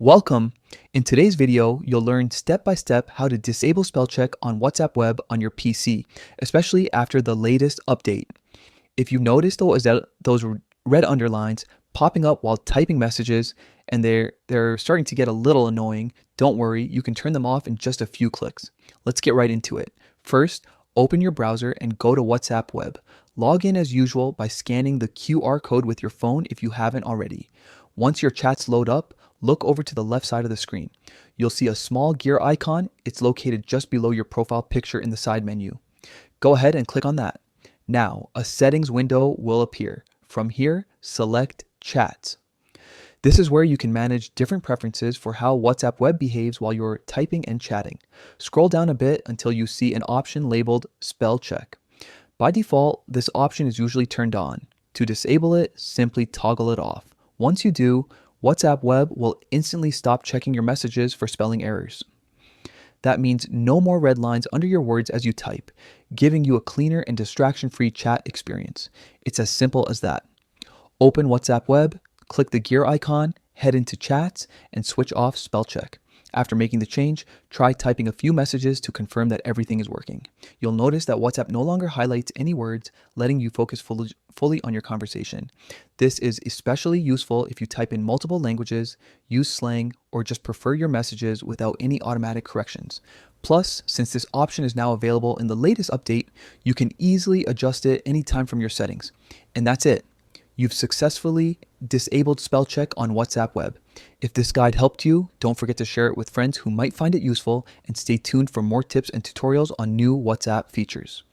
Welcome! In today's video, you'll learn step by step how to disable spell check on WhatsApp Web on your PC, especially after the latest update. If you notice those red underlines popping up while typing messages and they're starting to get a little annoying, don't worry, you can turn them off in just a few clicks. Let's get right into it. First, open your browser and go to WhatsApp Web. Log in as usual by scanning the QR code with your phone if you haven't already. Once your chats load up, look over to the left side of the screen. You'll see a small gear icon. It's located just below your profile picture in the side menu. Go ahead and click on that. Now, a settings window will appear. From here, select Chats. This is where you can manage different preferences for how WhatsApp Web behaves while you're typing and chatting. Scroll down a bit until you see an option labeled Spell Check. By default, this option is usually turned on. To disable it, simply toggle it off. Once you do, WhatsApp Web will instantly stop checking your messages for spelling errors. That means no more red lines under your words as you type, giving you a cleaner and distraction-free chat experience. It's as simple as that. Open WhatsApp Web, click the gear icon, head into Chats, and switch off spell check. After making the change, try typing a few messages to confirm that everything is working. You'll notice that WhatsApp no longer highlights any words, letting you focus fully on your conversation. This is especially useful if you type in multiple languages, use slang, or just prefer your messages without any automatic corrections. Plus, since this option is now available in the latest update, you can easily adjust it anytime from your settings. And that's it. You've successfully disabled spell check on WhatsApp Web. If this guide helped you, don't forget to share it with friends who might find it useful, and stay tuned for more tips and tutorials on new WhatsApp features.